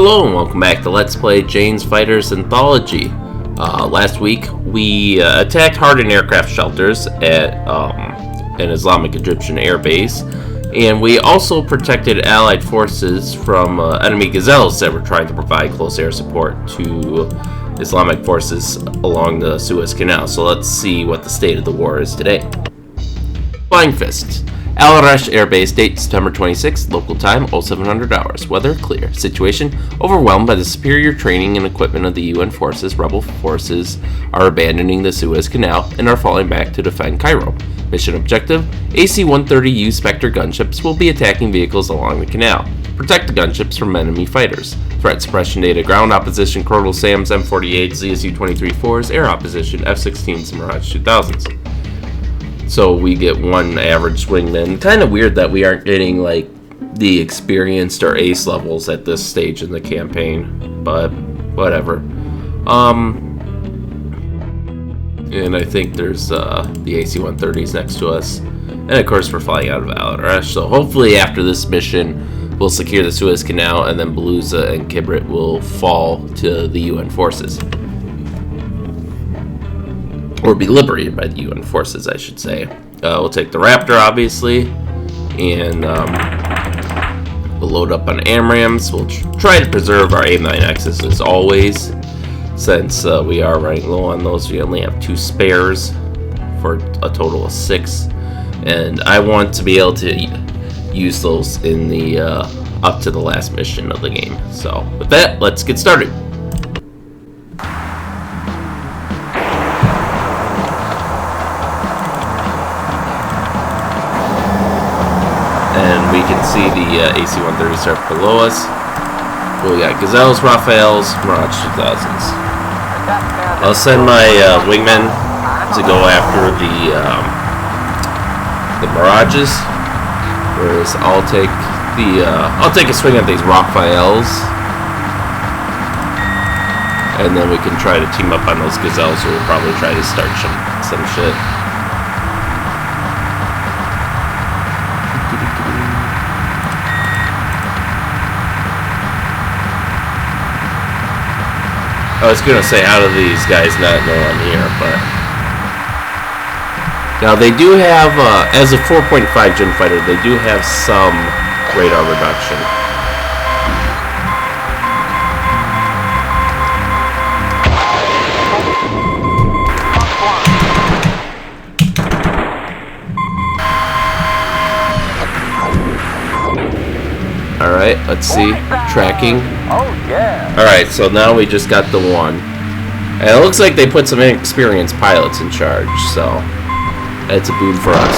Hello and welcome back to Let's Play Jane's Fighters Anthology. Last week we attacked hardened aircraft shelters at an Islamic Egyptian airbase, and we also protected Allied forces from enemy gazelles that were trying to provide close air support to Islamic forces along the Suez Canal. So let's see what the state of the war is today. Flying Fists. Al-Arish Air Base, date September 26th, local time 0700 hours. Weather clear. Situation: overwhelmed by the superior training and equipment of the UN forces, rebel forces are abandoning the Suez Canal and are falling back to defend Cairo. Mission objective: AC-130U Spectre gunships will be attacking vehicles along the canal. Protect the gunships from enemy fighters. Threat suppression data: ground opposition Colonel Sam's M48, ZSU-23-4s, air opposition F-16s, Mirage 2000s. So we get one average wingman. Kind of weird that we aren't getting like the experienced or ace levels at this stage in the campaign, but whatever. And I think there's the AC-130s next to us, and of course we're flying out of Al-Arish. So hopefully after this mission, we'll secure the Suez Canal, and then Belouza and Kibrit will fall to the UN forces. Or be liberated by the UN forces, I should say. We'll take the Raptor, obviously, and we'll load up on AMRAAMs. We'll try to preserve our AIM-9Xs as always, since we are running low on those. We only have 2 spares for a total of 6, and I want to be able to use those in the up to the last mission of the game. So with that, let's get started. We can see the AC-130 start below us. We got Gazelles, Rafaels, Mirage 2000s. I'll send my wingmen to go after the Mirages, whereas I'll take a swing at these Rafaels, and then we can try to team up on those Gazelles, who will probably try to start some shit. I was gonna say, how do these guys not know I'm here, but now they do have, as a 4.5 Gen fighter, they do have some radar reduction. Alright, let's see. Tracking. Oh, yeah. Alright, so now we just got the one. And it looks like they put some inexperienced pilots in charge, so that's a boon for us.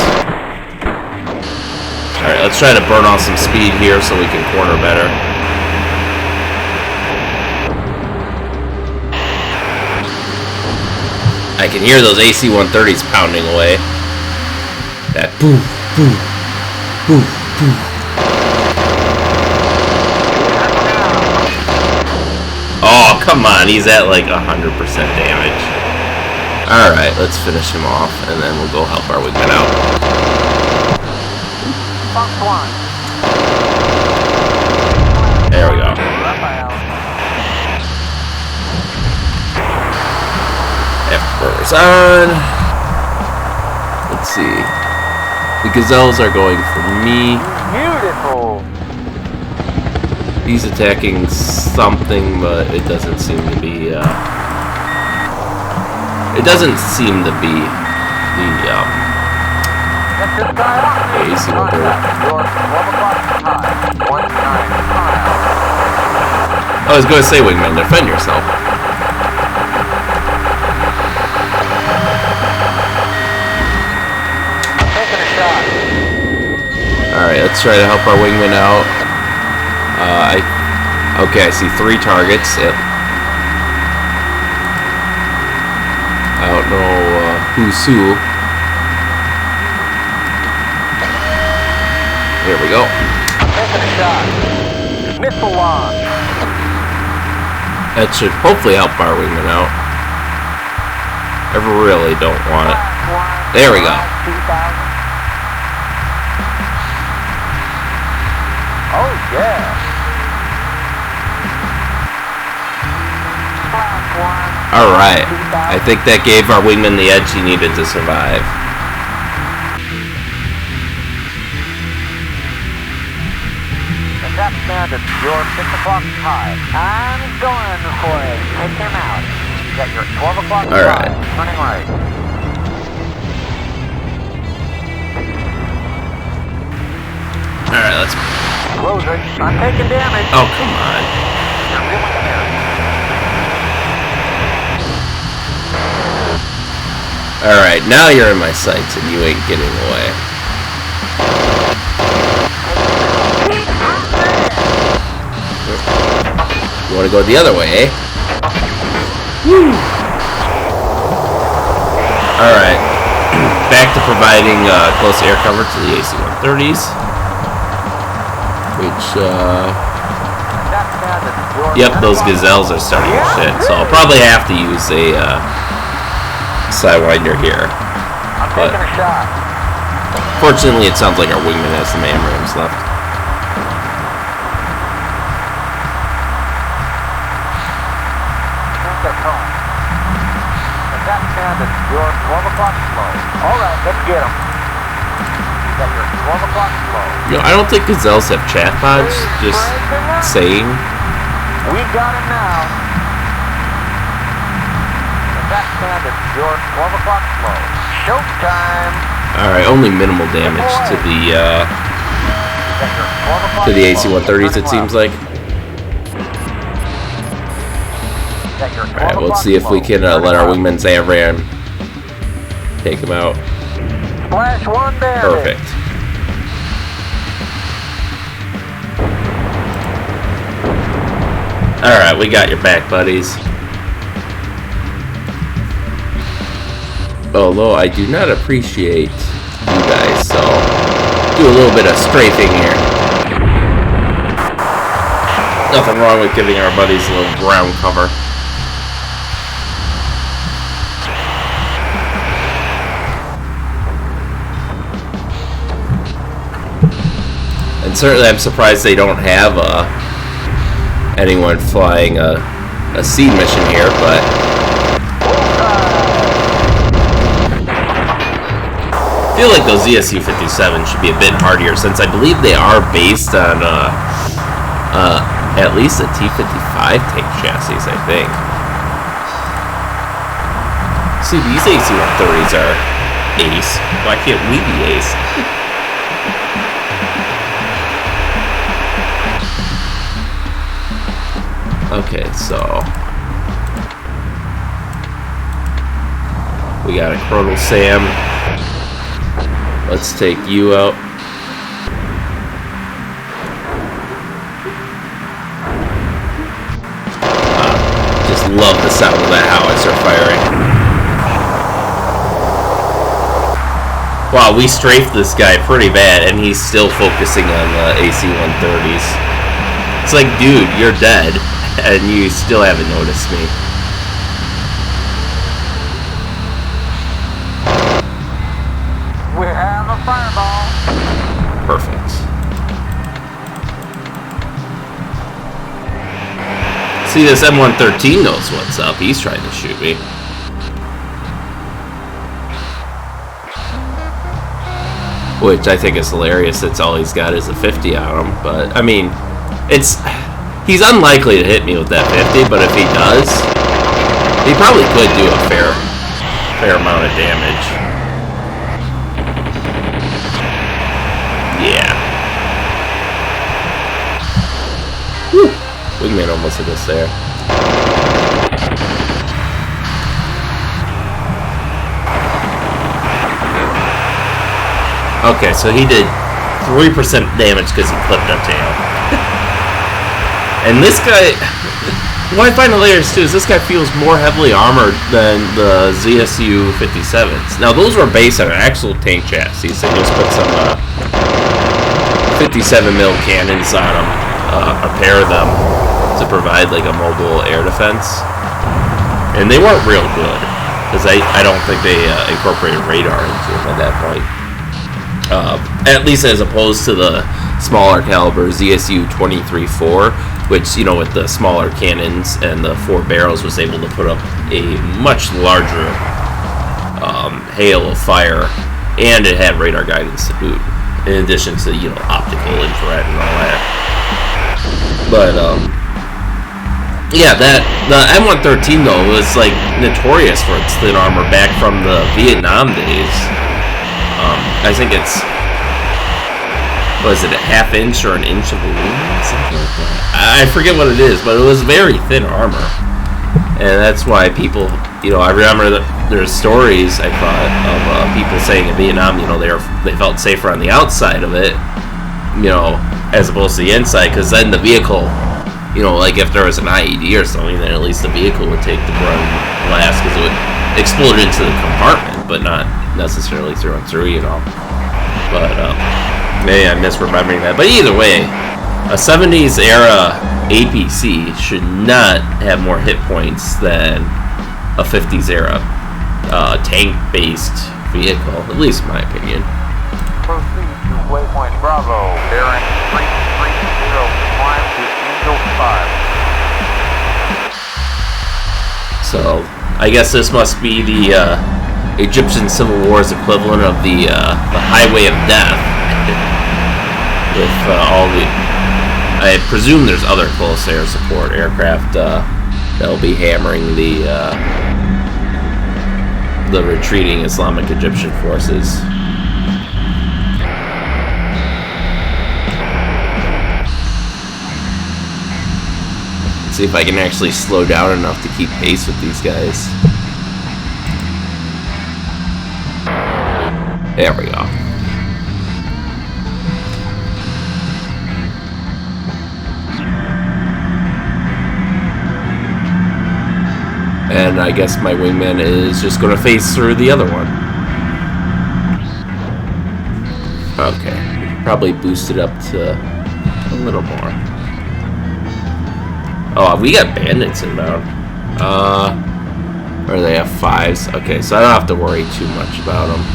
Alright, let's try to burn off some speed here so we can corner better. I can hear those AC-130s pounding away. That boom, boom, boom, boom. Oh, come on, he's at like 100% damage. Alright, let's finish him off, and then we'll go help our wingman out. There we go. F-bur's on. Let's see. The Gazelles are going for me. Beautiful. He's attacking something, but it doesn't seem to be, the, AC-130. I was going to say, wingman, defend yourself. Alright, let's try to help our wingman out. Okay, I see 3 targets. Yep. I don't know who's who. There we go. Missile launch. That should hopefully help our wingman out. I really don't want it. There we go. Oh, yeah. Alright. I think that gave our wingman the edge he needed to survive. Attack command at your 6 o'clock high. I'm going for it. Take him out. You got your 12 o'clock Alright. Turning right. Alright, let's... Closing. I'm taking damage. Oh, come on. You're really clear. Alright, now you're in my sights and you ain't getting away. You want to go the other way, eh? Woo! Alright. Back to providing close air cover to the AC-130s. Which, Yep, those gazelles are starting to shit, so I'll probably have to use a Sidewinder here. But fortunately, it sounds like our wingman has some AMRAAMs left. Your 12 o'clock slow. Alright, let's get him. You got your 12 o'clock slow. You know, I don't think gazelles have chat pods, just saying. We got him now. Attack command at your 12 o'clock slow. Showtime. Alright, only minimal damage to the AC-130s, it seems like. Alright, let's see if we can let our wingman's AMRAAM take him out. Flash one damage. Perfect. Alright, we got your back, buddies. Although I do not appreciate you guys, so do a little bit of strafing here. Nothing wrong with giving our buddies a little ground cover. And certainly I'm surprised they don't have anyone flying a seed mission here, but I feel like those ZSU-57 should be a bit hardier, since I believe they are based on at least a T-55 tank chassis, I think. See, these AC-130s are ace. Why can't we be ace? Okay, so we got a Crodal Sam. Let's take you out. Just love the sound of that howitzer firing. Wow, we strafed this guy pretty bad, and he's still focusing on the AC-130s. It's like, dude, you're dead. And you still haven't noticed me. We have a fireball. Perfect. See, this M113 knows what's up. He's trying to shoot me. Which I think is hilarious. That's all he's got is a 50 on him. But, I mean, he's unlikely to hit me with that 50, but if he does, he probably could do a fair amount of damage. Yeah. Whew. Wingman almost hit us there. Okay, so he did 3% damage because he clipped our tail. And this guy, what I find hilarious too is this guy feels more heavily armored than the ZSU-57s. Now those were based on an actual tank chassis. They just put some 57mm cannons on them, a pair of them, to provide like a mobile air defense. And they weren't real good, because I don't think they incorporated radar into them at that point. At least as opposed to the smaller caliber ZSU-23-4, which, you know, with the smaller cannons and the 4 barrels was able to put up a much larger hail of fire, and it had radar guidance to boot, in addition to, you know, optical infrared and all that. But yeah, the M113 though was like notorious for its thin armor back from the Vietnam days. I think it's, was it a ½ inch or an inch of aluminum, something like that? I forget what it is, but it was very thin armor, and that's why people, you know, I remember that there's stories I thought of people saying in Vietnam, you know, they felt safer on the outside of it, you know, as opposed to the inside, because then the vehicle, you know, like if there was an IED or something, then at least the vehicle would take the brunt blast, because it would explode into the compartment, but not necessarily through and through, you know. But maybe I'm misremembering that. But either way, a 70s era APC should not have more hit points than a 50s era tank-based vehicle, at least in my opinion. Proceed to waypoint Bravo, bearing 330, climb to Angel 5. So, I guess this must be the Egyptian Civil War's equivalent of the Highway of Death. With all the, I presume there's other close air support aircraft that'll be hammering the retreating Islamic Egyptian forces. Let's see if I can actually slow down enough to keep pace with these guys. There we go. And I guess my wingman is just going to phase through the other one. Okay. Probably boost it up to a little more. Oh, we got bandits inbound. Or they have 5s. Okay, so I don't have to worry too much about them.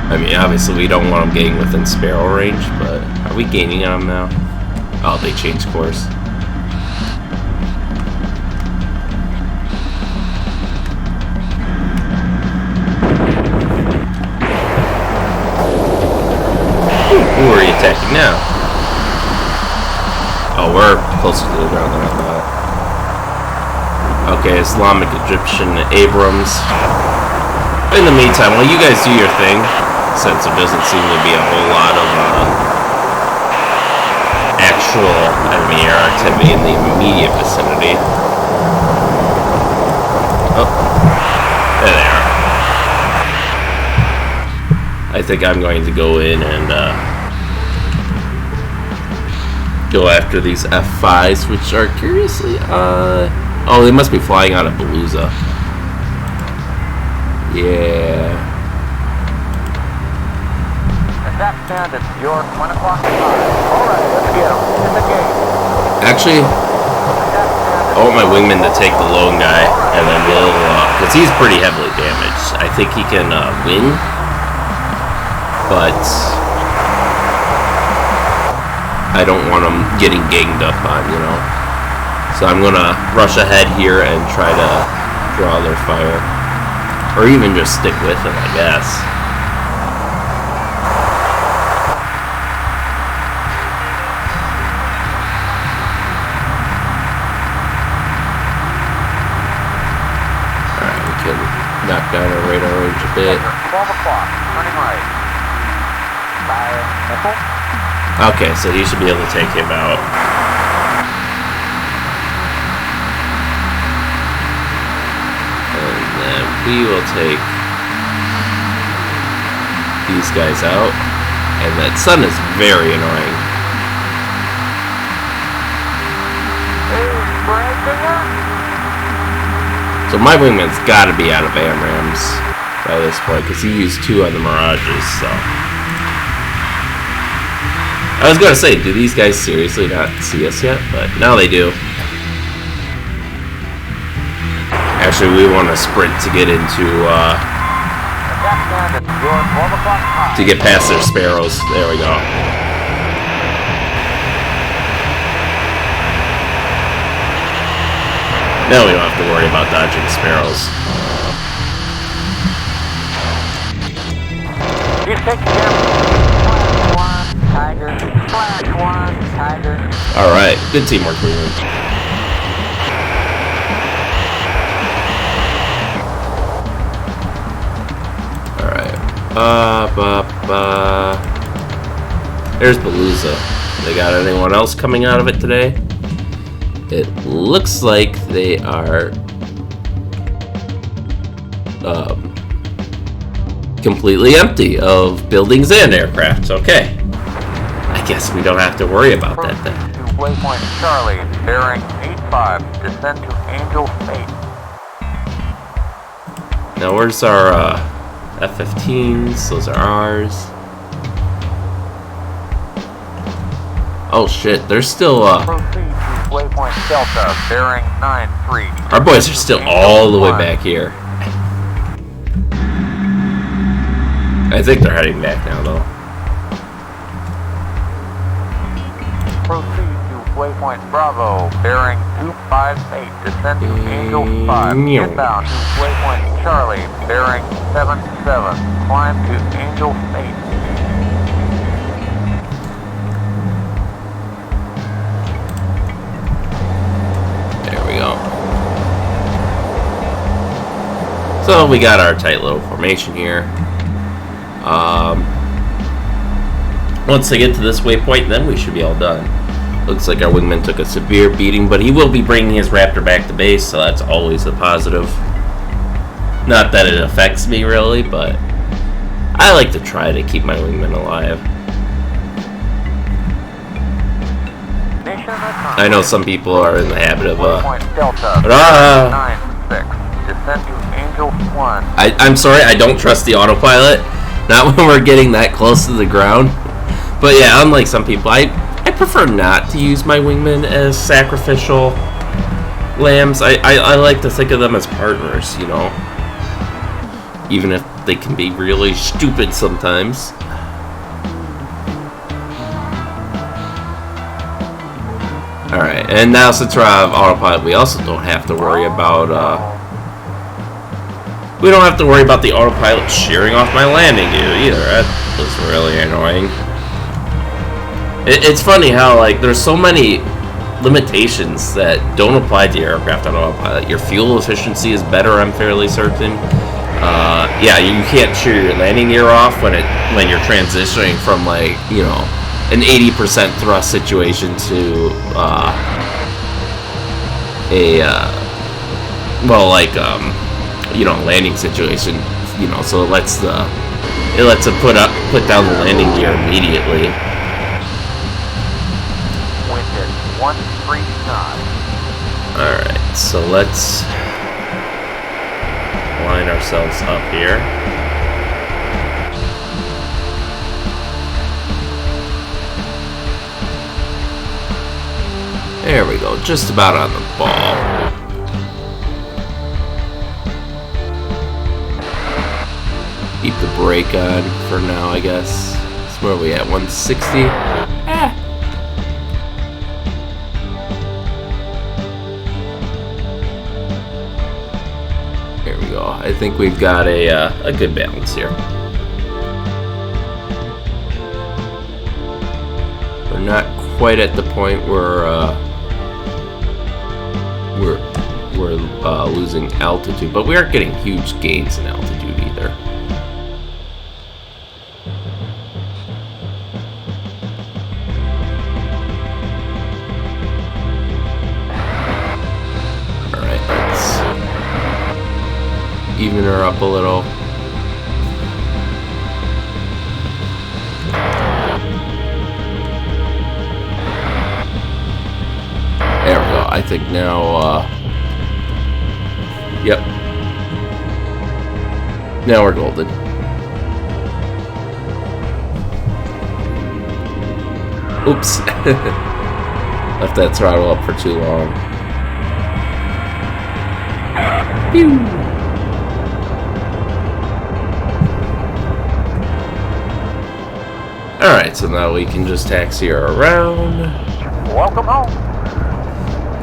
I mean, obviously we don't want them getting within sparrow range, but are we gaining on them now? Oh, they changed course. Who are you attacking now? Oh, we're closer to the ground than I thought. Okay, Islamic Egyptian Abrams. In the meantime, while you guys do your thing, since there doesn't seem to be a whole lot of actual enemy air activity in the immediate vicinity. Oh, there they are. I think I'm going to go in and go after these F5s, which are curiously, oh, they must be flying out of Beluza. Yeah. Attack stand at your 1 o'clock time. Alright, let's get him. In the gate. Actually, I want my wingman to take the lone guy, and then we'll, because he's pretty heavily damaged. I think he can win, but I don't want him getting ganged up on, you know. So I'm going to rush ahead here and try to draw their fire. Or even just stick with them, I guess. Alright, we can knock down our radar range a bit. 12 o'clock, turning right. Fire missile. Okay, so he should be able to take him out. We will take these guys out, and that sun is very annoying. So my wingman's got to be out of AMRAMs by this point, because he used 2 on the Mirages, so. I was going to say, do these guys seriously not see us yet? But now they do. Actually, we want to sprint to get into, to get past their sparrows. There we go. Now we don't have to worry about dodging sparrows. Alright, good teamwork, Freeman. Alright. There's Palooza. They got anyone else coming out of it today? It looks like they are completely empty of buildings and aircraft. Okay. I guess we don't have to worry about that then. Waypoint Charlie, bearing 85, descend to Angel Fate. Now where's our F-15s? Those are ours. Oh shit, they're still Proceed to Waypoint Delta, bearing 93. our boys are still all the way back here. I think they're heading back now though. Proceed to Waypoint Bravo, bearing 258, descend to Angel 5. Inbound to Waypoint Charlie, bearing 77, climb to Angel Fate. There we go. So we got our tight little formation here. Once they get to this waypoint, then we should be all done. Looks like our wingman took a severe beating, but he will be bringing his Raptor back to base, so that's always a positive. Not that it affects me really, but I like to try to keep my wingman alive. I know some people are in the habit of I'm sorry, I don't trust the autopilot. Not when we're getting that close to the ground. But yeah, unlike some people, I prefer not to use my wingmen as sacrificial lambs. I like to think of them as partners, you know. Even if they can be really stupid sometimes. Alright, and now since we're out of autopilot, we also don't have to worry about we don't have to worry about the autopilot shearing off my landing gear either. That was really annoying. It's funny how, like, there's so many limitations that don't apply to your aircraft on autopilot. Your fuel efficiency is better, I'm fairly certain. Yeah, you can't shear your landing gear off when you're transitioning from, like, you know, an 80% thrust situation to you know, landing situation, you know, so it lets it put down the landing gear immediately. Wind at 13 knots. Alright, so let's line ourselves up here. There we go, just about on the ball. Keep the brake on for now, I guess. That's where we at, 160? There we go. I think we've got a good balance here. We're not quite at the point where we're losing altitude, but we aren't getting huge gains in altitude either. Alright, let's even her up a little. There we go. I think now, yep. Now we're golden. Oops. Left that throttle up for too long. Pew! Alright, so now we can just taxi her around. Welcome home.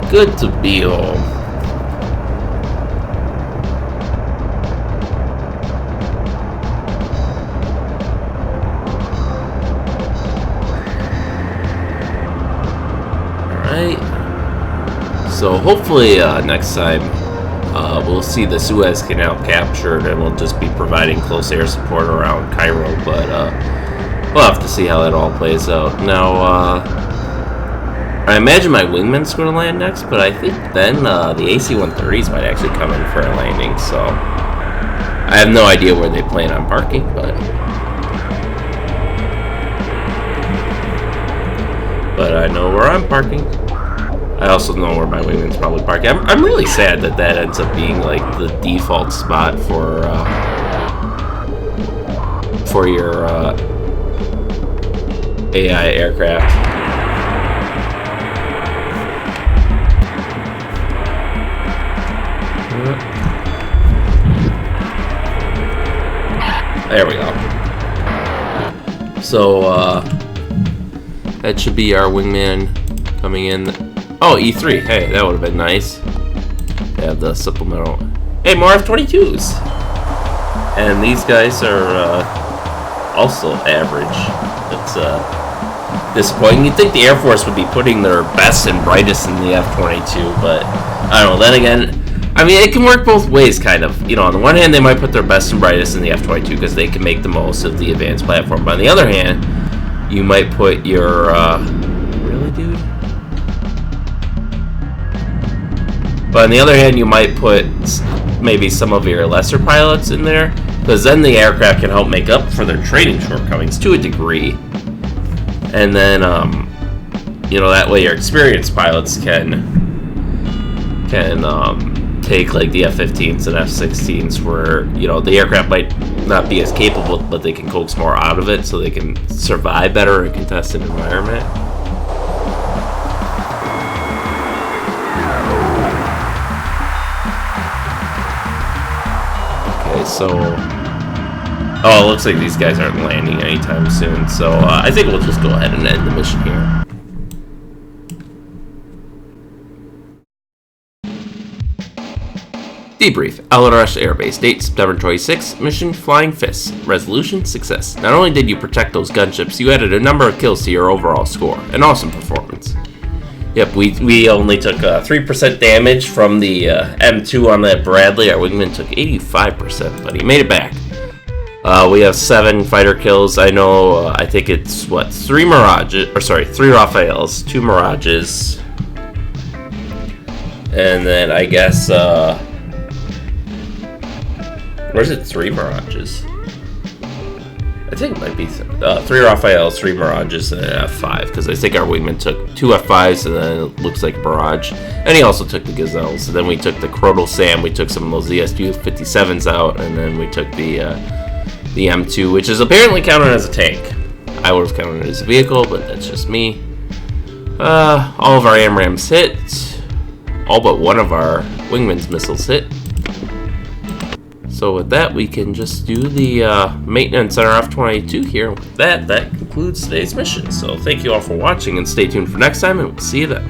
Good to be home. So hopefully next time we'll see the Suez Canal captured and we'll just be providing close air support around Cairo, but we'll have to see how that all plays out. Now, I imagine my wingman's going to land next, but I think then the AC-130s might actually come in for a landing, so I have no idea where they plan on parking, but I know where I'm parking. I also know where my wingman's probably parking. I'm really sad that that ends up being like the default spot for your AI aircraft. There we go. So that should be our wingman coming in. Oh, E3. Hey, that would have been nice. They have the supplemental. Hey, more F-22s. And these guys are also average. It's disappointing. You'd think the Air Force would be putting their best and brightest in the F-22, but I don't know. Then again, I mean, it can work both ways, kind of. You know, on the one hand, they might put their best and brightest in the F-22 because they can make the most of the advanced platform. But on the other hand, you might put your... really, dude? But on the other hand, you might put maybe some of your lesser pilots in there, because then the aircraft can help make up for their training shortcomings to a degree. And then, you know, that way your experienced pilots can take like the F-15s and F-16s where, you know, the aircraft might not be as capable, but they can coax more out of it so they can survive better in a contested environment. So, oh, it looks like these guys aren't landing anytime soon, so I think we'll just go ahead and end the mission here. Debrief. Al-Arish Air Base. Date September 26. Mission Flying Fists. Resolution Success. Not only did you protect those gunships, you added a number of kills to your overall score. An awesome performance. Yep, we only took 3% damage from the M2 on that Bradley. Our wingman took 85%, but he made it back. We have 7 fighter kills. I know, I think it's, what, 3 Mirages, or sorry, 3 Rafaels, 2 Mirages. And then I guess, where's it, 3 Mirages? I think it might be 3 Rafaels, 3 Mirages, and an F5, because I think our wingman took 2 F5s, and then it looks like a barrage. And he also took the Gazelles. And then we took the Crotal Sam, we took some of those ZSU-57s out, and then we took the M2, which is apparently counted as a tank. I would have counted it as a vehicle, but that's just me. All of our AMRAAMs hit. All but one of our wingman's missiles hit. So with that, we can just do the maintenance on our F-22 here. With that concludes today's mission. So thank you all for watching, and stay tuned for next time, and we'll see you then.